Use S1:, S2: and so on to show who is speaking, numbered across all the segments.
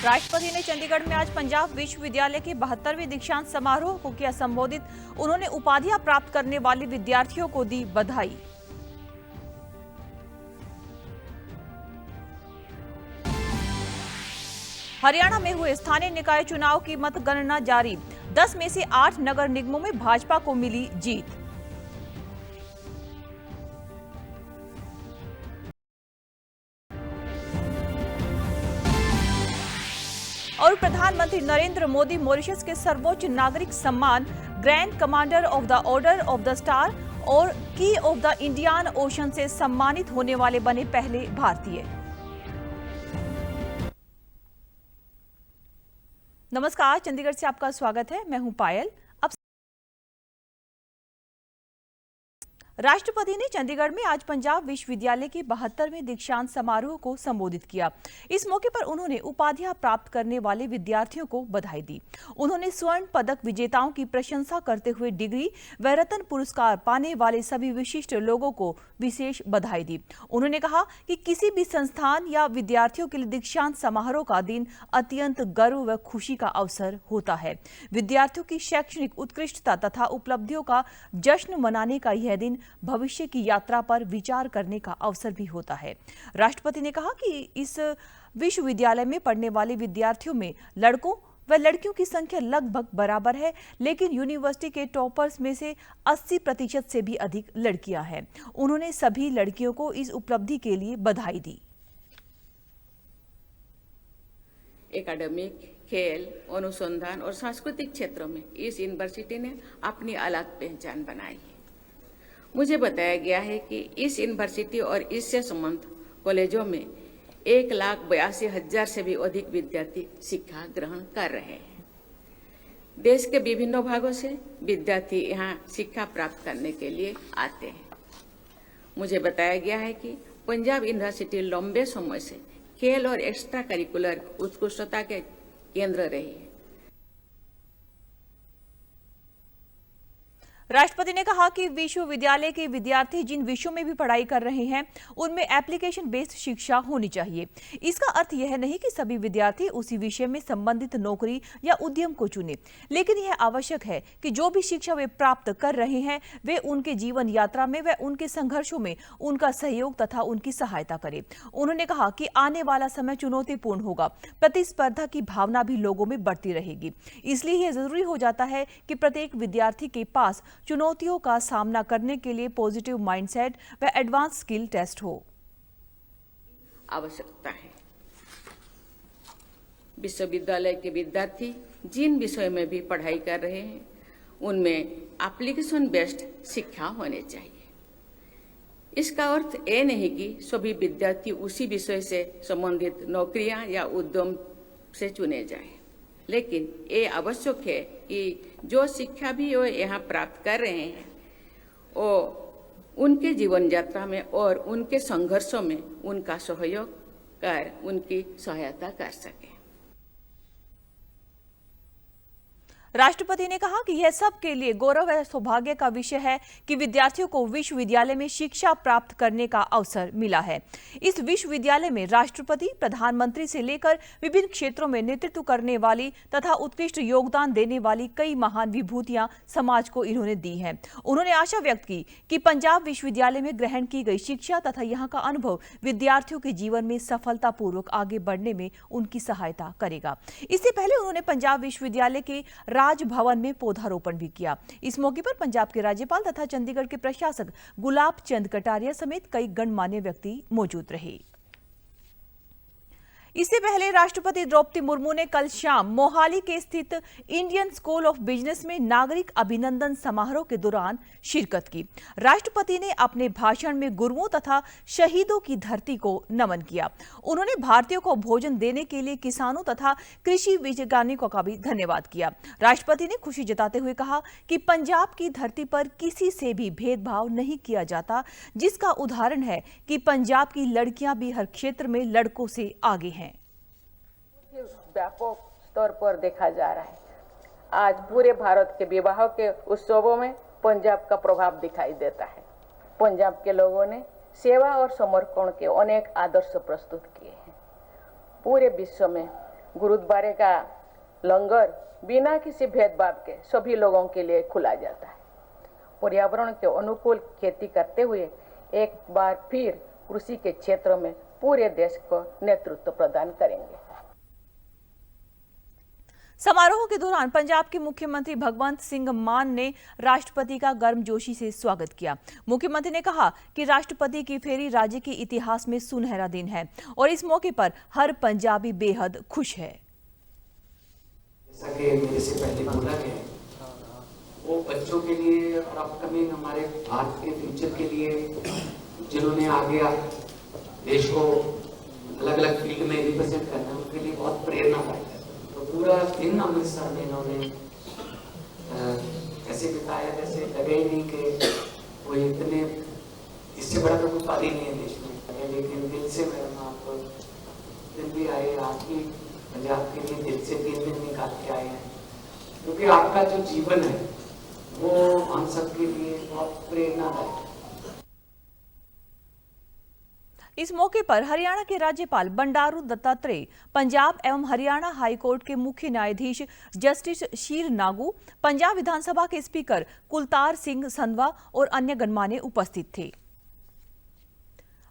S1: राष्ट्रपति ने चंडीगढ़ में आज पंजाब विश्वविद्यालय के 72वें दीक्षांत समारोह को किया संबोधित। उन्होंने उपाधियां प्राप्त करने वाले विद्यार्थियों को दी बधाई। हरियाणा में हुए स्थानीय निकाय चुनाव की मतगणना जारी। 10 में से 8 नगर निगमों में भाजपा को मिली जीत। और प्रधानमंत्री नरेंद्र मोदी मॉरिशस के सर्वोच्च नागरिक सम्मान grand commander of the order of the star और की ऑफ द इंडियन ओशन से सम्मानित होने वाले बने पहले भारतीय। नमस्कार, चंडीगढ़ से आपका स्वागत है। मैं हूं पायल। राष्ट्रपति ने चंडीगढ़ में आज पंजाब विश्वविद्यालय के 72वें दीक्षांत समारोह को संबोधित किया। इस मौके पर उन्होंने उपाधियां प्राप्त करने वाले विद्यार्थियों को बधाई दी। उन्होंने स्वर्ण पदक विजेताओं की प्रशंसा करते हुए डिग्री व रत्न पुरस्कार पाने वाले सभी विशिष्ट लोगों को विशेष बधाई दी। उन्होंने कहा कि किसी भी संस्थान या विद्यार्थियों के लिए दीक्षांत समारोह का दिन अत्यंत गर्व व खुशी का अवसर होता है। विद्यार्थियों की शैक्षणिक उत्कृष्टता तथा उपलब्धियों का जश्न मनाने का यह दिन भविष्य की यात्रा पर विचार करने का अवसर भी होता है। राष्ट्रपति ने कहा कि इस विश्वविद्यालय में पढ़ने वाले विद्यार्थियों में लड़कों व लड़कियों की संख्या लगभग बराबर है, लेकिन यूनिवर्सिटी के टॉपर्स में से 80% से भी अधिक लड़कियां हैं। उन्होंने सभी लड़कियों को इस उपलब्धि के लिए बधाई दी।
S2: एकेडमिक, खेल, अनुसंधान और सांस्कृतिक क्षेत्रों में इस यूनिवर्सिटी ने अपनी अलग पहचान बनाई है। मुझे बताया गया है कि इस यूनिवर्सिटी और इससे संबद्ध कॉलेजों में 1,82,000 से भी अधिक विद्यार्थी शिक्षा ग्रहण कर रहे हैं। देश के विभिन्न भागों से विद्यार्थी यहाँ शिक्षा प्राप्त करने के लिए आते हैं। मुझे बताया गया है कि पंजाब यूनिवर्सिटी लंबे समय से खेल और एक्स्ट्रा करिकुलर उत्कृष्टता के केंद्र रही है।
S1: राष्ट्रपति ने कहा कि विश्वविद्यालय के विद्यार्थी जिन विषयों में भी पढ़ाई कर रहे हैं उनमें एप्लीकेशन बेस्ड शिक्षा होनी चाहिए। इसका अर्थ यह नहीं कि सभी विद्यार्थी उसी विषय में संबंधित नौकरी या उद्यम को चुने, लेकिन यह आवश्यक है कि जो भी शिक्षा वे प्राप्त कर रहे हैं वे उनके जीवन यात्रा में व उनके संघर्षों में उनका सहयोग तथा उनकी सहायता करे। उन्होंने कहा कि आने वाला समय चुनौतीपूर्ण होगा, प्रतिस्पर्धा की भावना भी लोगों में बढ़ती रहेगी। इसलिए यह जरूरी हो जाता है कि प्रत्येक विद्यार्थी के पास चुनौतियों का सामना करने के लिए पॉजिटिव माइंडसेट व एडवांस स्किल टेस्ट हो।
S2: आवश्यकता है विश्वविद्यालय के विद्यार्थी जिन विषयों में भी पढ़ाई कर रहे हैं उनमें एप्लीकेशन बेस्ड शिक्षा होनी चाहिए। इसका अर्थ ये नहीं कि सभी विद्यार्थी उसी विषय से संबंधित नौकरियां या उद्यम से चुने जाएं, लेकिन ये आवश्यक है कि जो शिक्षा भी वो यहाँ प्राप्त कर रहे हैं वो उनके जीवन यात्रा में और उनके संघर्षों में उनका सहयोग कर उनकी सहायता कर सके।
S1: राष्ट्रपति ने कहा कि यह सबके लिए गौरव व सौभाग्य का विषय है कि विद्यार्थियों को विश्वविद्यालय में शिक्षा प्राप्त करने का अवसर मिला है। इस विश्वविद्यालय में राष्ट्रपति, प्रधानमंत्री से लेकर विभिन्न क्षेत्रों में नेतृत्व करने वाली तथा उत्कृष्ट योगदान देने वाली कई महान विभूतियां समाज को इन्होंने दी हैं। उन्होंने आशा व्यक्त की कि पंजाब विश्वविद्यालय में ग्रहण की गई शिक्षा तथा यहाँ का अनुभव विद्यार्थियों के जीवन में सफलतापूर्वक आगे बढ़ने में उनकी सहायता करेगा। इससे पहले उन्होंने पंजाब विश्वविद्यालय के राजभवन में पौधारोपण भी किया। इस मौके पर पंजाब के राज्यपाल तथा चंडीगढ़ के प्रशासक गुलाब चंद कटारिया समेत कई गणमान्य व्यक्ति मौजूद रहे। इससे पहले राष्ट्रपति द्रौपदी मुर्मू ने कल शाम मोहाली के स्थित इंडियन स्कूल ऑफ बिजनेस में नागरिक अभिनंदन समारोह के दौरान शिरकत की। राष्ट्रपति ने अपने भाषण में गुरुओं तथा शहीदों की धरती को नमन किया। उन्होंने भारतीयों को भोजन देने के लिए किसानों तथा कृषि वैज्ञानिकों का भी धन्यवाद किया। राष्ट्रपति ने खुशी जताते हुए कहा कि पंजाब की धरती पर किसी से भी भेदभाव नहीं किया जाता, जिसका उदाहरण है कि पंजाब की लड़कियां भी हर क्षेत्र में लड़कों से आगे हैं।
S2: व्यापक स्तर पर देखा जा रहा है। आज पूरे भारत के विवाह के उत्सवों में पंजाब का प्रभाव दिखाई देता है। पंजाब के लोगों ने सेवा और समर्पण के अनेक आदर्श प्रस्तुत किए हैं। पूरे विश्व में गुरुद्वारे का लंगर बिना किसी भेदभाव के सभी लोगों के लिए खुला जाता है। पर्यावरण के अनुकूल खेती करते हुए एक बार फिर कृषि के क्षेत्र में पूरे देश को नेतृत्व प्रदान करेंगे।
S1: समारोह के दौरान पंजाब के मुख्यमंत्री भगवंत सिंह मान ने राष्ट्रपति का गर्मजोशी से स्वागत किया। मुख्यमंत्री ने कहा कि राष्ट्रपति की फेरी राज्य के इतिहास में सुनहरा दिन है और इस मौके पर हर पंजाबी बेहद खुश है।
S3: जैसा कि मेरे से पहले बोला गया, वो बच्चों के लिए और अपकमिंग हमारे भारत के फ्यूचर के लिए जिन्होंने आगे देश को अलग अलग फील्ड में रिप्रेजेंट करना है, उनके लिए बहुत प्रेरणादायक है। तो पूरा दिन अमृतसर में इन्होंने ऐसे बिताया जैसे लगे ही नहीं कि वो इतने, इससे बड़ा तो कोई पद ही नहीं है देश में। लेकिन दिल से मैडम आप दिन भी आए, आप भी पंजाब के लिए दिल से 3 दिन निकाल के आए हैं, क्योंकि आपका जो जीवन है वो हम सबके लिए बहुत प्रेरणादायक है।
S1: इस मौके पर हरियाणा के राज्यपाल बंडारू दत्तात्रेय, पंजाब एवं हरियाणा हाईकोर्ट के मुख्य न्यायाधीश जस्टिस शीर नागू, पंजाब विधानसभा के स्पीकर कुलतार सिंह संधवा और अन्य गणमान्य उपस्थित थे।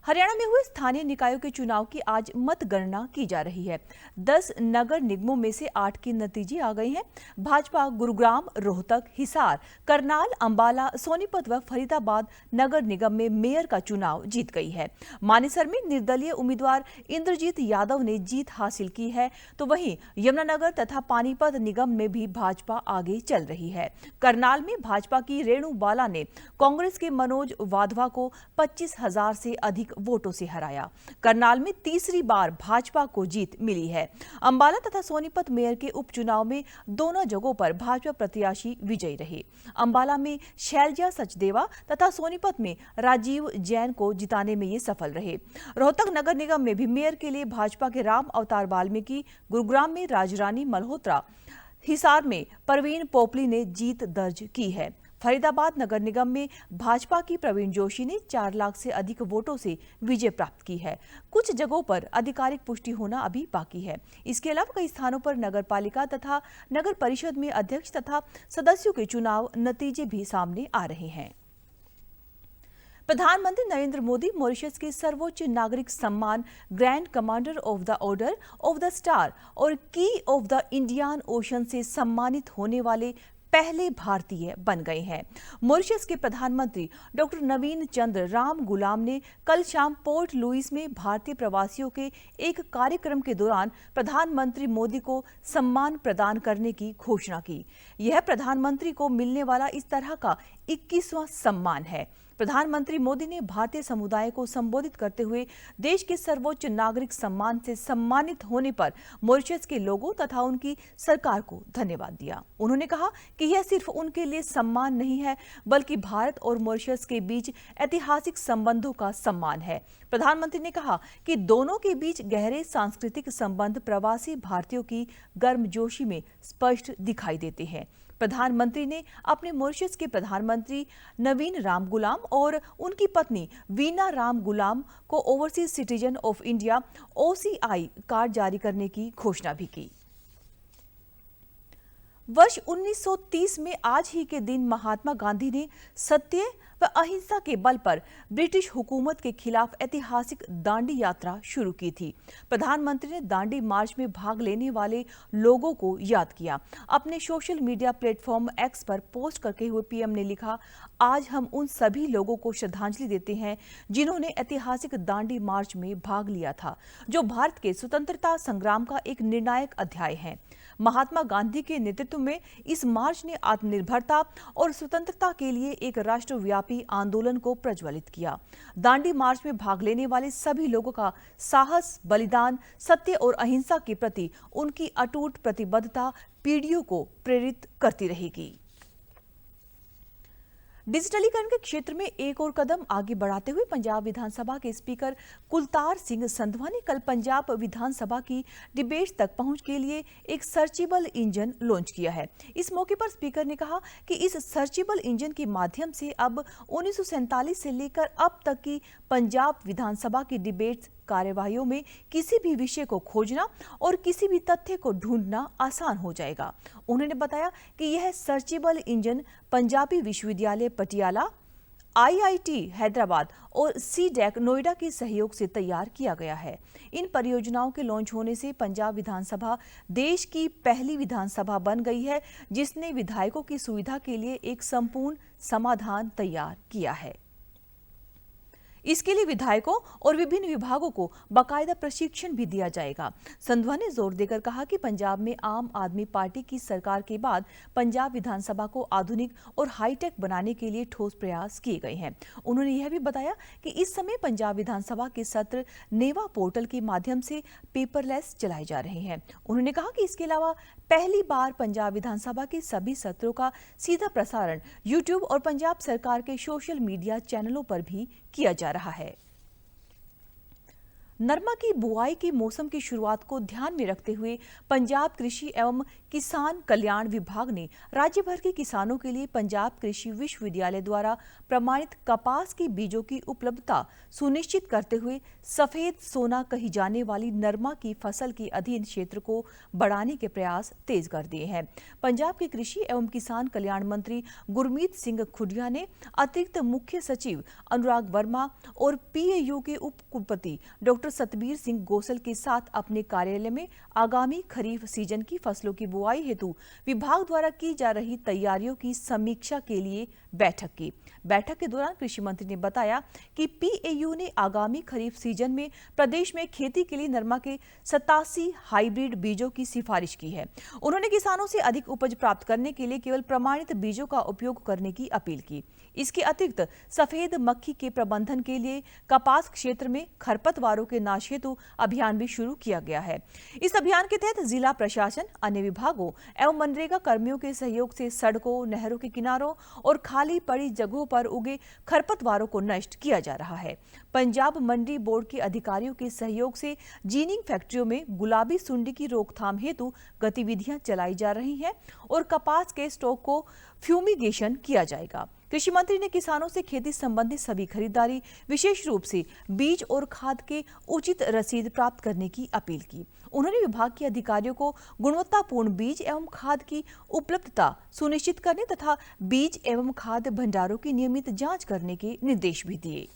S1: हरियाणा में हुए स्थानीय निकायों के चुनाव की आज मतगणना की जा रही है। 10 नगर निगमों में से 8 के नतीजे आ गए हैं। भाजपा गुरुग्राम, रोहतक, हिसार, करनाल, अंबाला, सोनीपत व फरीदाबाद नगर निगम में मेयर का चुनाव जीत गई है। मानेसर में निर्दलीय उम्मीदवार इंद्रजीत यादव ने जीत हासिल की है, तो वहीं यमुनानगर तथा पानीपत निगम में भी भाजपा आगे चल रही है। करनाल में भाजपा की रेणु बाला ने कांग्रेस के मनोज वाधवा को 25,000 से अधिक वोटों से हराया। करनाल में तीसरी बार भाजपा को जीत मिली है। अंबाला तथा सोनीपत मेयर के उपचुनाव में दोनों जगहों पर भाजपा प्रत्याशी विजयी रहे। अंबाला में शैलजा सचदेवा तथा सोनीपत में राजीव जैन को जिताने में ये सफल रहे। रोहतक नगर निगम में भी मेयर के लिए भाजपा के राम अवतार वाल्मीकि, गुरुग्राम में राजरानी मल्होत्रा, हिसार में परवीन पोपली ने जीत दर्ज की है। फरीदाबाद नगर निगम में भाजपा की प्रवीण जोशी ने 4 लाख से अधिक वोटों से विजय प्राप्त की है। कुछ जगहों पर आधिकारिक पुष्टि होना अभी बाकी है। इसके अलावा कई स्थानों पर नगर पालिका तथा नगर परिषद में अध्यक्ष तथा सदस्यों के चुनाव नतीजे भी सामने आ रहे हैं। प्रधानमंत्री नरेंद्र मोदी मॉरिशस के सर्वोच्च नागरिक सम्मान grand commander of the order of the star और की ऑफ द इंडियन ओशन से सम्मानित होने वाले पहले भारतीय बन गए हैं। मॉरिशस के प्रधानमंत्री डॉक्टर नवीन चंद्र राम गुलाम ने कल शाम पोर्ट लुइस में भारतीय प्रवासियों के एक कार्यक्रम के दौरान प्रधानमंत्री मोदी को सम्मान प्रदान करने की घोषणा की। यह प्रधानमंत्री को मिलने वाला इस तरह का 21वां सम्मान है। प्रधानमंत्री मोदी ने भारतीय समुदाय को संबोधित करते हुए देश के सर्वोच्च नागरिक सम्मान से सम्मानित होने पर मॉरिशस के लोगों तथा उनकी सरकार को धन्यवाद दिया। उन्होंने कहा कि यह सिर्फ उनके लिए सम्मान नहीं है, बल्कि भारत और मॉरिशस के बीच ऐतिहासिक संबंधों का सम्मान है। प्रधानमंत्री ने कहा कि दोनों के बीच गहरे सांस्कृतिक संबंध प्रवासी भारतीयों की गर्मजोशी में स्पष्ट दिखाई देते हैं। प्रधानमंत्री ने अपने मॉरिशस के प्रधानमंत्री नवीन राम गुलाम और उनकी पत्नी वीना राम गुलाम को overseas citizen of India OCI card जारी करने की घोषणा भी की। वर्ष 1930 में आज ही के दिन महात्मा गांधी ने सत्य व अहिंसा के बल पर ब्रिटिश हुकूमत के खिलाफ ऐतिहासिक दांडी यात्रा शुरू की थी। प्रधानमंत्री ने दांडी मार्च में भाग लेने वाले लोगों को याद किया। अपने सोशल मीडिया प्लेटफॉर्म X पर पोस्ट करके हुए PM ने लिखा, आज हम उन सभी लोगों को श्रद्धांजलि देते हैं जिन्होंने ऐतिहासिक दांडी मार्च में भाग लिया था, जो भारत के स्वतंत्रता संग्राम का एक निर्णायक अध्याय है। महात्मा गांधी के नेतृत्व में इस मार्च ने आत्मनिर्भरता और स्वतंत्रता के लिए एक राष्ट्रव्यापी आंदोलन को प्रज्वलित किया। दांडी मार्च में भाग लेने वाले सभी लोगों का साहस, बलिदान, सत्य और अहिंसा के प्रति उनकी अटूट प्रतिबद्धता पीढ़ियों को प्रेरित करती रहेगी। डिजिटलीकरण के क्षेत्र में एक और कदम आगे बढ़ाते हुए पंजाब विधानसभा के स्पीकर कुलतार सिंह संधवा ने कल पंजाब विधानसभा की डिबेट तक पहुंच के लिए एक सर्चेबल इंजन लॉन्च किया है। इस मौके पर स्पीकर ने कहा कि इस सर्चेबल इंजन के माध्यम से अब 1947 से लेकर अब तक की पंजाब विधानसभा की डिबेट्स कार्यवाहियों में किसी भी विषय को खोजना और किसी भी तथ्य को ढूंढना आसान हो जाएगा। उन्होंने बताया कि यह सर्चेबल इंजन पंजाबी विश्वविद्यालय पटियाला, IIT हैदराबाद और CDEC नोएडा के सहयोग से तैयार किया गया है। इन परियोजनाओं के लॉन्च होने से पंजाब विधानसभा देश की पहली विधानसभा बन गई है जिसने विधायकों की सुविधा के लिए एक संपूर्ण समाधान तैयार किया है। इसके लिए विधायकों और विभिन्न विभागों को बाकायदा प्रशिक्षण भी दिया जाएगा। संधवा ने जोर देकर कहा कि पंजाब में आम आदमी पार्टी की सरकार के बाद पंजाब विधानसभा को आधुनिक और हाईटेक बनाने के लिए ठोस प्रयास किए गए हैं। उन्होंने यह भी बताया कि इस समय पंजाब विधानसभा के सत्र नेवा पोर्टल के माध्यम से पेपरलेस चलाए जा रहे हैं। उन्होंने कहा कि इसके अलावा पहली बार पंजाब विधानसभा के सभी सत्रों का सीधा प्रसारण यूट्यूब और पंजाब सरकार के सोशल मीडिया चैनलों पर भी किया जा रहा है। नरमा की बुआई के मौसम की शुरुआत को ध्यान में रखते हुए पंजाब कृषि एवं किसान कल्याण विभाग ने राज्य भर के किसानों के लिए पंजाब कृषि विश्वविद्यालय द्वारा प्रमाणित कपास के बीजों की उपलब्धता सुनिश्चित करते हुए सफेद सोना कही जाने वाली नरमा की फसल के अधीन क्षेत्र को बढ़ाने के प्रयास तेज कर दिए हैं। पंजाब के कृषि एवं किसान कल्याण मंत्री गुरमीत सिंह खुडिया ने अतिरिक्त मुख्य सचिव अनुराग वर्मा और PAU के उप कुलपति डॉक्टर सतबीर सिंह गोसल के साथ अपने कार्यालय में आगामी खरीफ सीजन की फसलों की बुआई हेतु विभाग द्वारा की जा रही तैयारियों की समीक्षा के लिए बैठक की। बैठक के दौरान कृषि मंत्री ने बताया कि PAU ने आगामी खरीफ सीजन में प्रदेश में खेती के लिए नरमा के 87 हाइब्रिड बीजों की सिफारिश की है। उन्होंने किसानों से अधिक उपज प्राप्त करने के लिए केवल प्रमाणित बीजों का उपयोग करने की अपील की। इसके अतिरिक्त सफेद मक्खी के प्रबंधन के लिए कपास क्षेत्र में खरपतवारों के नाश हेतु अभियान भी शुरू किया गया है। इस अभियान के तहत जिला प्रशासन, अन्य विभागों एवं मनरेगा कर्मियों के सहयोग से सड़कों, नहरों के किनारों और खाली पड़ी जगहों पर उगे खरपतवारों को नष्ट किया जा रहा है। पंजाब मंडी बोर्ड के अधिकारियों के सहयोग से जीनिंग फैक्ट्रियों में गुलाबी सुंडी की रोकथाम हेतु गतिविधियां चलाई जा रही हैं और कपास के स्टॉक को फ्यूमिगेशन किया जाएगा। कृषि मंत्री ने किसानों से खेती संबंधी सभी खरीदारी, विशेष रूप से बीज और खाद के उचित रसीद प्राप्त करने की अपील की। उन्होंने विभाग के अधिकारियों को गुणवत्तापूर्ण बीज एवं खाद की उपलब्धता सुनिश्चित करने तथा बीज एवं खाद भंडारों की नियमित जांच करने के निर्देश भी दिए।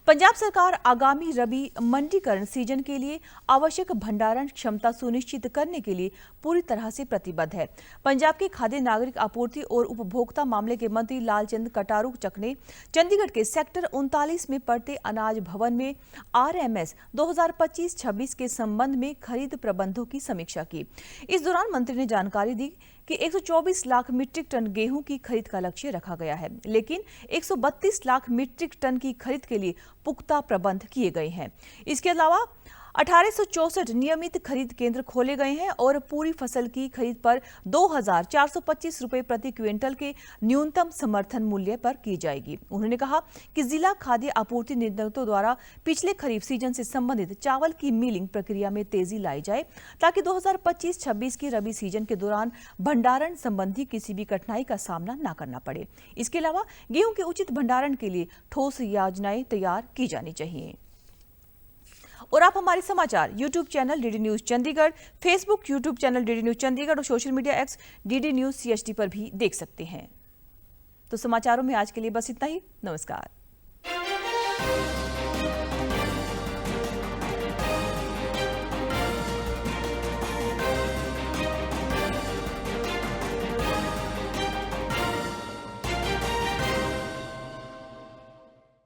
S1: पंजाब सरकार आगामी रबी मंडीकरण सीजन के लिए आवश्यक भंडारण क्षमता सुनिश्चित करने के लिए पूरी तरह से प्रतिबद्ध है। पंजाब के खाद्य नागरिक आपूर्ति और उपभोक्ता मामले के मंत्री लालचंद कटारू चक ने चंडीगढ़ के सेक्टर 39 में पड़ते अनाज भवन में RMS 2025-26 के संबंध में खरीद प्रबंधों की समीक्षा की। इस दौरान मंत्री ने जानकारी दी कि 124 लाख मीट्रिक टन गेहूं की खरीद का लक्ष्य रखा गया है, लेकिन 132 लाख मीट्रिक टन की खरीद के लिए पुख्ता प्रबंध किए गए हैं। इसके अलावा 1864 नियमित खरीद केंद्र खोले गए हैं और पूरी फसल की खरीद पर 2425 रुपए प्रति क्विंटल के न्यूनतम समर्थन मूल्य पर की जाएगी। उन्होंने कहा कि जिला खाद्य आपूर्ति निदेशकों द्वारा पिछले खरीफ सीजन से संबंधित चावल की मिलिंग प्रक्रिया में तेजी लाई जाए ताकि 2025-26 की रबी सीजन के दौरान भंडारण संबंधी किसी भी कठिनाई का सामना न करना पड़े। इसके अलावा गेहूं के उचित भंडारण के लिए ठोस योजनाएं तैयार की जानी चाहिए। और आप हमारे समाचार YouTube channel DD news Chandigarh, Facebook YouTube channel DD news Chandigarh और social media X DD news CHD पर भी देख सकते हैं। तो समाचारों में आज के लिए बस इतना ही। नमस्कार।